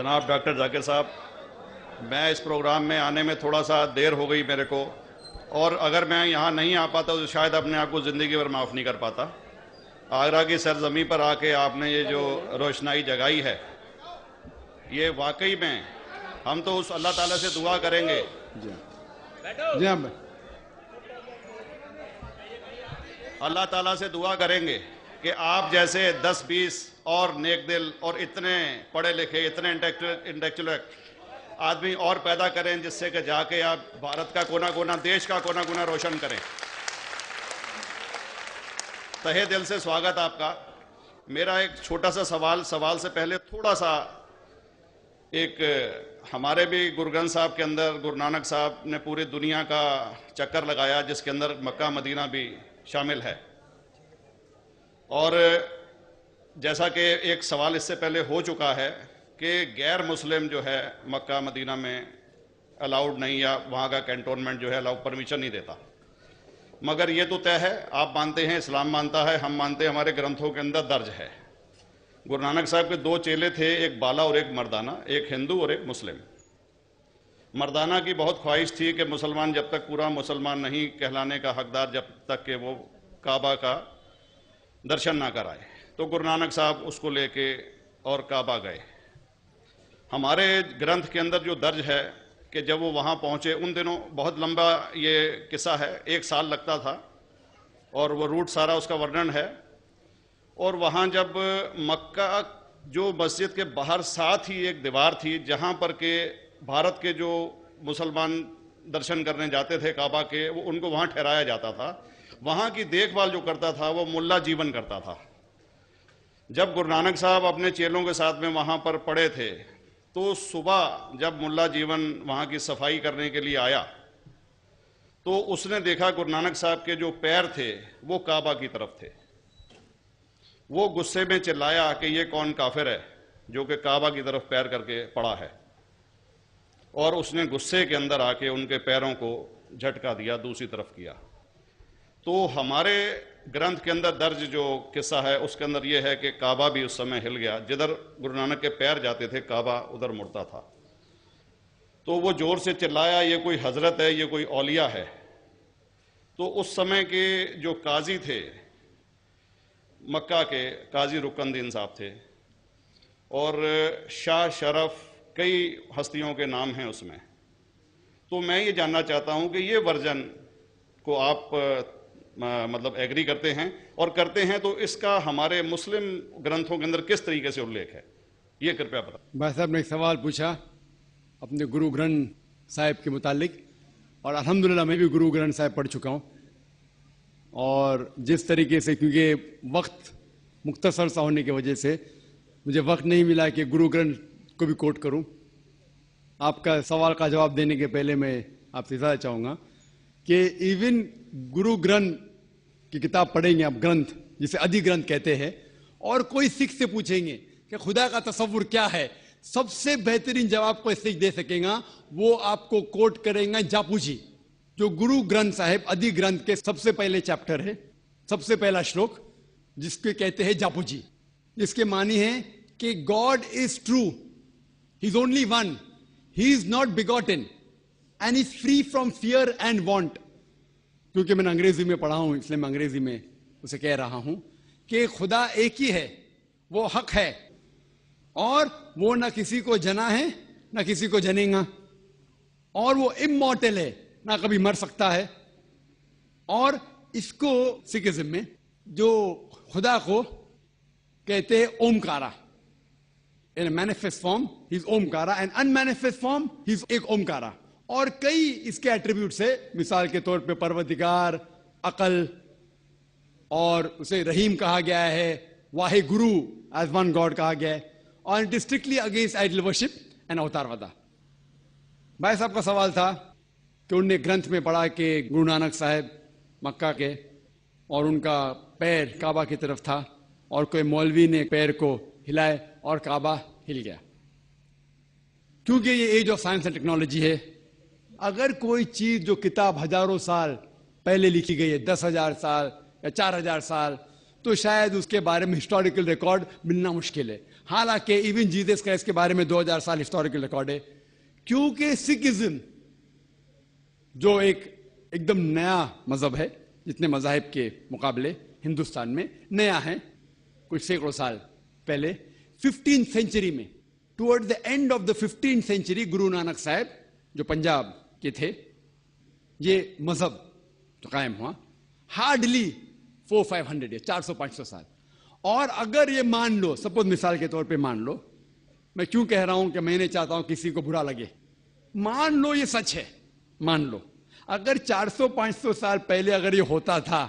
जनाब डॉक्टर जाकिर साहब, मैं इस प्रोग्राम में आने में थोड़ा सा देर हो गई मेरे को, और अगर मैं यहाँ नहीं आ पाता तो शायद अपने आप को ज़िंदगी भर माफ़ नहीं कर पाता। आगरा की सरजमी पर आके आपने ये जो रोशनाई जगाई है, ये वाकई में हम तो उस अल्लाह ताला से दुआ करेंगे। जी अल्लाह ताला से दुआ करेंगे कि आप जैसे 10-20 और नेक दिल और इतने पढ़े लिखे, इतने इंटेलेक्चुअल आदमी और पैदा करें, जिससे कि जाके आप भारत का कोना कोना, देश का कोना कोना रोशन करें। तहे दिल से स्वागत आपका। मेरा एक छोटा सा सवाल से पहले थोड़ा सा, एक हमारे भी गुरु ग्रंथ साहब के अंदर गुरु नानक साहब ने पूरी दुनिया का चक्कर लगाया, जिसके अंदर मक्का मदीना भी शामिल है। और जैसा कि एक सवाल इससे पहले हो चुका है कि गैर मुस्लिम जो है मक्का मदीना में अलाउड नहीं, या वहाँ का कैंटोनमेंट जो है अलाउ परमिशन नहीं देता। मगर ये तो तय है, आप मानते हैं, इस्लाम मानता है, हम मानते हैं, हमारे ग्रंथों के अंदर दर्ज है। गुरु नानक साहब के 2 चेले थे, एक बाला और एक मर्दाना, एक हिंदू और एक मुस्लिम। मर्दाना की बहुत ख्वाहिश थी कि मुसलमान जब तक पूरा मुसलमान नहीं कहलाने का हकदार, जब तक कि वो काबा का दर्शन ना कराए, तो गुरु नानक साहब उसको लेके और काबा गए। हमारे ग्रंथ के अंदर जो दर्ज है कि जब वो वहाँ पहुँचे, उन दिनों बहुत लंबा ये किस्सा है, 1 साल लगता था, और वो रूट सारा उसका वर्णन है। और वहाँ जब मक्का, जो मस्जिद के बाहर साथ ही एक दीवार थी, जहाँ पर के भारत के जो मुसलमान दर्शन करने जाते थे काबा के, वो उनको वहाँ ठहराया जाता था। वहाँ की देखभाल जो करता था वो मुल्ला जीवन करता था। जब गुरु नानक साहब अपने चेलों के साथ में वहाँ पर पड़े थे, तो सुबह जब मुल्ला जीवन वहाँ की सफाई करने के लिए आया, तो उसने देखा गुरु नानक साहब के जो पैर थे वो काबा की तरफ थे। वो गुस्से में चिल्लाया कि ये कौन काफिर है जो कि काबा की तरफ पैर करके पड़ा है, और उसने गुस्से के अंदर आके उनके पैरों को झटका दिया, दूसरी तरफ किया। तो हमारे ग्रंथ के अंदर दर्ज जो किस्सा है उसके अंदर यह है कि काबा भी उस समय हिल गया, जिधर गुरु नानक के पैर जाते थे काबा उधर मुड़ता था। तो वो जोर से चिल्लाया, ये कोई हजरत है, ये कोई औलिया है। तो उस समय के जो काजी थे मक्का के, काजी रुकनुद्दीन साहब थे, और शाह शरफ, कई हस्तियों के नाम हैं उसमें। तो मैं ये जानना चाहता हूं कि ये वर्जन को आप मतलब एग्री करते हैं, और करते हैं तो इसका हमारे मुस्लिम ग्रंथों के अंदर किस तरीके से उल्लेख है, ये कृपया बताएं। भाई साहब ने एक सवाल पूछा अपने गुरु ग्रंथ साहिब के मुतालिक, और अल्हम्दुलिल्लाह मैं भी गुरु ग्रंथ साहिब पढ़ चुका हूँ। और जिस तरीके से, क्योंकि वक्त मुख्तसर सा होने की वजह से मुझे वक्त नहीं मिला कि गुरु ग्रंथ को भी कोट करूं। आपका सवाल का जवाब देने के पहले मैं आपसे ज़्यादा चाहूँगा कि इवन गुरु ग्रंथ की किताब पढ़ेंगे आप, ग्रंथ जिसे अधिग्रंथ कहते हैं, और कोई सिख से पूछेंगे कि खुदा का तसव्वुर क्या है, सबसे बेहतरीन जवाब कोई सिख दे सकेगा, वो आपको कोट करेंगे जापू जी, जो गुरु ग्रंथ साहिब अधिग्रंथ के सबसे पहले चैप्टर है, सबसे पहला श्लोक, जिसके कहते हैं जापू जी। इसके मानी है कि God is true, he is only one, he is not begotten and is free from fear and want. क्योंकि मैंने अंग्रेजी में पढ़ा हूं, इसलिए मैं अंग्रेजी में उसे कह रहा हूं कि खुदा एक ही है, वो हक है, और वो ना किसी को जना है ना किसी को जनेगा, और वो इमॉर्टल है, ना कभी मर सकता है। और इसको सिखिज्म में जो खुदा को कहते हैं Omkara, in manifest form he is Omkara, and unmanifest form he is एक ओमकारा। और कई इसके एट्रीब्यूट्स है, मिसाल के तौर पे परवरदिगार, अकल, और उसे रहीम कहा गया है, Wahe Guru as one God कहा गया है, और it is strictly against idol worship and अवतारवादा। भाई साहब का सवाल था कि उनने ग्रंथ में पढ़ा कि गुरु नानक साहब मक्का के, और उनका पैर काबा की तरफ था, और कोई मौलवी ने पैर को हिलाए और काबा हिल गया। क्योंकि ये age of science and technology है, अगर कोई चीज जो किताब हजारों साल पहले लिखी गई है, 10,000 साल या 4,000 साल, तो शायद उसके बारे में हिस्टोरिकल रिकॉर्ड मिलना मुश्किल है। हालांकि इवन जीसस क्राइस्ट के बारे में 2000 साल हिस्टोरिकल रिकॉर्ड है, क्योंकि सिखिज्म जो एकदम नया मजहब है, जितने मजाहिब के मुकाबले हिंदुस्तान में नया है, कुछ सैकड़ों साल पहले 15th सेंचुरी में, toward the end of the 15th century, Guru Nanak साहब जो पंजाब के थे, ये मजहब तो कायम हुआ हार्डली 400-500 ईयर, 400-500 साल। और अगर ये मान लो, सपोज मिसाल के तौर पे मान लो, मैं क्यों कह रहा हूं कि मैं नहीं चाहता हूं किसी को बुरा लगे, मान लो ये सच है, मान लो अगर 400-500 साल पहले अगर ये होता था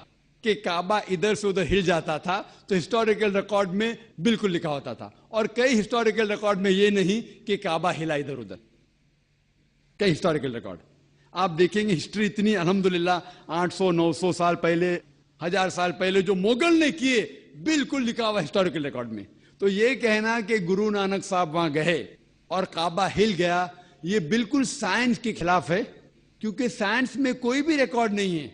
कि काबा इधर से उधर हिल जाता था, तो हिस्टोरिकल रिकॉर्ड में बिल्कुल लिखा होता था। और कई हिस्टोरिकल रिकॉर्ड में ये नहीं कि काबा हिला इधर उधर, कई हिस्टोरिकल रिकॉर्ड आप देखेंगे। हिस्ट्री इतनी अल्हम्दुलिल्लाह 800-900 साल पहले, 1000 साल पहले जो मुगल ने किए, बिल्कुल लिखा हुआ हिस्टोरिकल रिकॉर्ड में। तो ये कहना कि गुरु नानक साहब वहां गए और काबा हिल गया, ये बिल्कुल साइंस के खिलाफ है, क्योंकि साइंस में कोई भी रिकॉर्ड नहीं है,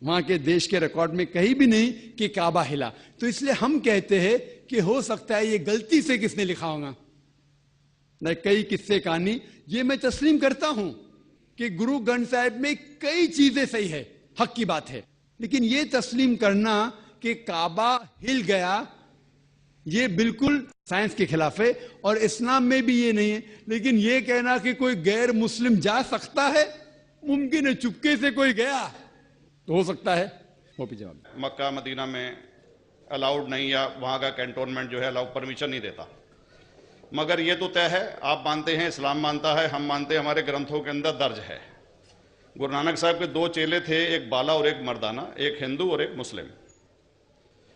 वहां के देश के रिकॉर्ड में कहीं भी नहीं कि काबा हिला। तो इसलिए हम कहते हैं कि हो सकता है ये गलती से किसने लिखा होगा, न कई किस्से कहानी। ये मैं तस्लीम करता हूं कि गुरु ग्रंथ साहिब में कई चीजें सही है, हक की बात है, लेकिन ये तस्लीम करना कि काबा हिल गया, ये बिल्कुल साइंस के खिलाफ है। और इस्लाम में भी ये नहीं है। लेकिन ये कहना कि कोई गैर मुस्लिम जा सकता है, मुमकिन है, चुपके से कोई गया तो हो सकता है। वो भी जवाब, मक्का मदीना में अलाउड नहीं, या वहाँ का कैंटोनमेंट जो है अलाउ परमिशन नहीं देता। मगर ये तो तय है, आप मानते हैं, इस्लाम मानता है, हम मानते हैं, हमारे ग्रंथों के अंदर दर्ज है। गुरु नानक साहब के 2 चेले थे, एक बाला और एक मर्दाना, एक हिंदू और एक मुस्लिम।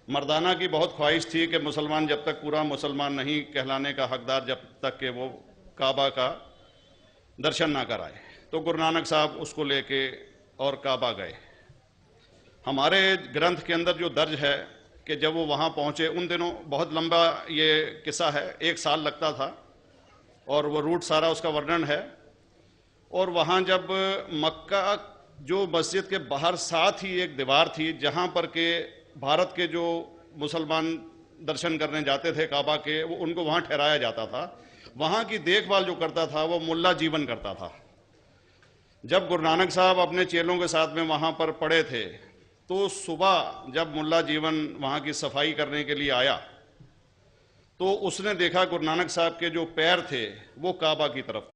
मर्दाना की बहुत ख्वाहिश थी कि मुसलमान जब तक पूरा मुसलमान नहीं कहलाने का हकदार, जब तक कि वो काबा का दर्शन ना कराए, तो गुरु नानक साहब उसको लेके और काबा गए। हमारे ग्रंथ के अंदर जो दर्ज है कि जब वो वहाँ पहुँचे, उन दिनों बहुत लंबा ये किस्सा है, 1 साल लगता था, और वो रूट सारा उसका वर्णन है। और वहाँ जब मक्का, जो मस्जिद के बाहर साथ ही एक दीवार थी, जहाँ पर के भारत के जो मुसलमान दर्शन करने जाते थे काबा के, वो उनको वहाँ ठहराया जाता था। वहाँ की देखभाल जो करता था वो मुल्ला जीवन करता था। जब गुरु नानक साहब अपने चेलों के साथ में वहाँ पर पड़े थे, तो सुबह जब मुल्ला जीवन वहाँ की सफाई करने के लिए आया, तो उसने देखा गुरु नानक साहब के जो पैर थे वो काबा की तरफ।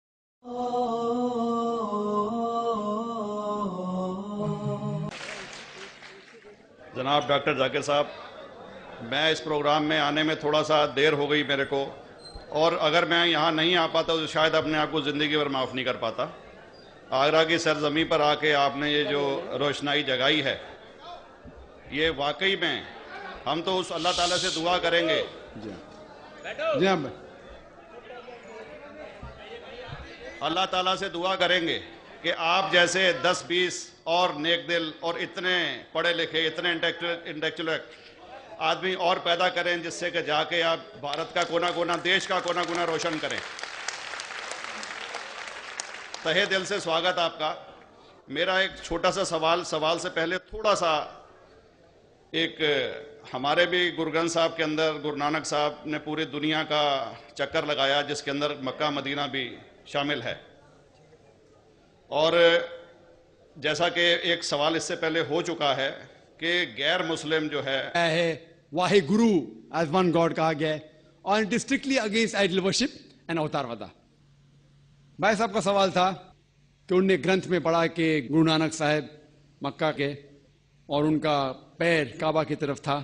जनाब डॉक्टर जाकिर साहब, मैं इस प्रोग्राम में आने में थोड़ा सा देर हो गई मेरे को, और अगर मैं यहाँ नहीं आ पाता तो शायद अपने आप को ज़िंदगी भर माफ़ नहीं कर पाता। आगरा की सरजमी पर आके आपने ये जो रोशनाई जगाई है, ये वाकई में हम तो उस अल्लाह ताला से दुआ करेंगे। जी हाँ, अल्लाह ताला से दुआ करेंगे कि आप जैसे 10-20 और नेक दिल और इतने पढ़े लिखे, इतने इंटेलेक्चुअल आदमी और पैदा करें, जिससे कि जाके आप भारत का कोना कोना, देश का कोना कोना रोशन करें। तहे दिल से स्वागत आपका। मेरा एक छोटा सा सवाल से पहले थोड़ा सा, एक हमारे भी गुरु ग्रंथ साहब के अंदर गुरु नानक साहब ने पूरी दुनिया का चक्कर लगाया, जिसके अंदर मक्का मदीना भी शामिल है। और जैसा कि एक सवाल इससे पहले हो चुका है कि गैर मुस्लिम जो है Wahe Guru as one God कहा गया है, और it is strictly against idol worship and अवतारवादा। भाई साहब का सवाल था कि उनने ग्रंथ में पढ़ा कि गुरु नानक साहब मक्का के, और उनका पैर काबा की तरफ था,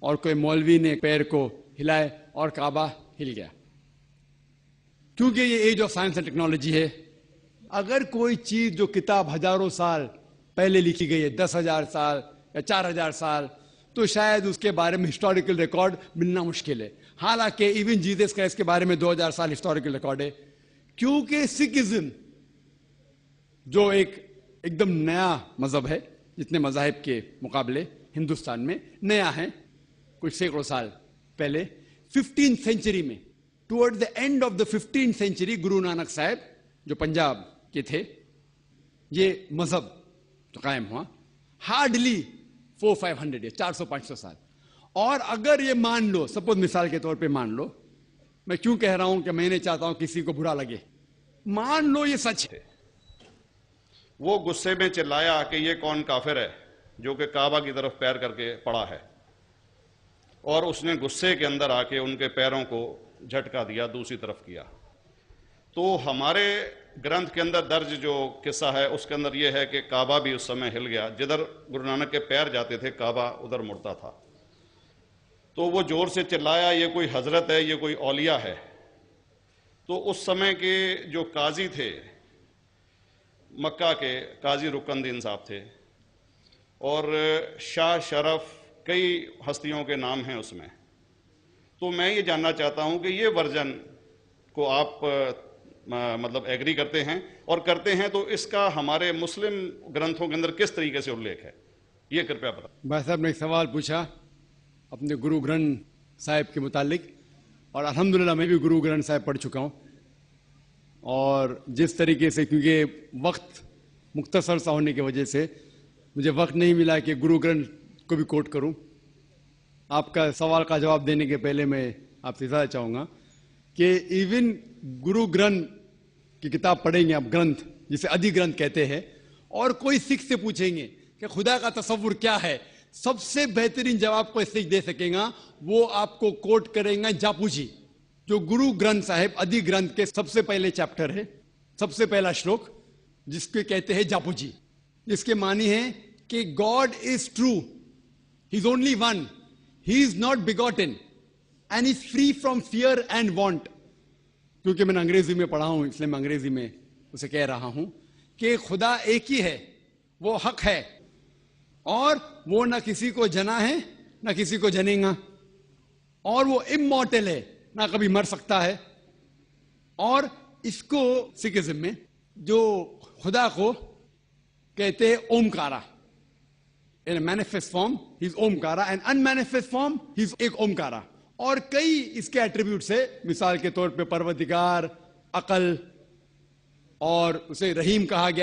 और कोई मौलवी ने पैर को हिलाए और काबा हिल गया। क्योंकि ये age of science and technology है, अगर कोई चीज जो किताब हजारों साल पहले लिखी गई है, 10,000 साल या 4,000 साल, तो शायद उसके बारे में हिस्टोरिकल रिकॉर्ड मिलना मुश्किल है। हालांकि इवन जीसस क्राइस्ट के बारे में 2000 साल हिस्टोरिकल रिकॉर्ड है, क्योंकि सिखिज्म जो एकदम नया मजहब है, जितने मजाहिब के मुकाबले हिंदुस्तान में नया है, कुछ सैकड़ों साल पहले 15th सेंचुरी में, toward the end of the 15th century, Guru Nanak साहब जो पंजाब के थे, ये मजहब तो कायम हुआ हार्डली 400-500 ईयर, 400-500 साल। और अगर ये मान लो, सपोज मिसाल के तौर पे मान लो, मैं क्यों कह रहा हूं कि मैं नहीं चाहता हूं किसी को बुरा लगे, मान लो ये सच है, वो गुस्से में चिल्लाया कि ये कौन काफिर है जो कि काबा की तरफ पैर करके पड़ा है, और उसने गुस्से के अंदर आके उनके पैरों को झटका दिया, दूसरी तरफ किया। तो हमारे ग्रंथ के अंदर दर्ज जो किस्सा है उसके अंदर यह है कि काबा भी उस समय हिल गया, जिधर गुरु नानक के पैर जाते थे काबा उधर मुड़ता था। तो वो जोर से चिल्लाया, ये कोई हजरत है, ये कोई औलिया है। तो उस समय के जो काजी थे, मक्का के काजी रुकनदीन साहब थे, और शाह शरफ, कई हस्तियों के नाम हैं उसमें। तो मैं ये जानना चाहता हूं कि ये वर्जन को आप मतलब एग्री करते हैं, और करते हैं तो इसका हमारे मुस्लिम ग्रंथों के अंदर किस तरीके से उल्लेख है, ये कृपया बताएं। भाई साहब ने एक सवाल पूछा अपने गुरु ग्रंथ साहिब के मुतालिक, और अल्हम्दुलिल्लाह मैं भी गुरु ग्रंथ साहिब पढ़ चुका हूं, और जिस तरीके से, क्योंकि वक्त मुख्तसर सा होने की वजह से मुझे वक्त नहीं मिला कि गुरु ग्रंथ को भी कोट करूं। आपका सवाल का जवाब देने के पहले मैं आपसे बताना चाहूंगा कि इवन गुरु ग्रंथ की किताब पढ़ेंगे आप, ग्रंथ जिसे आदि ग्रंथ कहते हैं, और कोई सिख से पूछेंगे कि खुदा का तसव्वुर क्या है, सबसे बेहतरीन जवाब कोई सिख दे सकेगा, वो आपको कोट करेंगे जापू जी, जो गुरु ग्रंथ साहिब आदि ग्रंथ के सबसे पहले चैप्टर है, सबसे पहला श्लोक, जिसके कहते हैं जापू जी, जिसके मानी है कि God is true, he is only one, he is not begotten and is free from fear and want. क्योंकि मैंने अंग्रेजी में पढ़ा हूं इसलिए मैं अंग्रेजी में उसे कह रहा हूं कि खुदा एक ही है, वो हक है, और वो ना किसी को जना है ना किसी को जनेगा, और वो इमॉर्टल है, ना कभी मर सकता है। और इसको सिखिज्म में जो खुदा को कहते हैं Omkara, in manifest form he is Omkara, and unmanifest form he is एक ओमकारा। और कई इसके एट्रीब्यूट्स है, मिसाल के तौर पे परवरदिगार, अकल, और उसे रहीम कहा गया।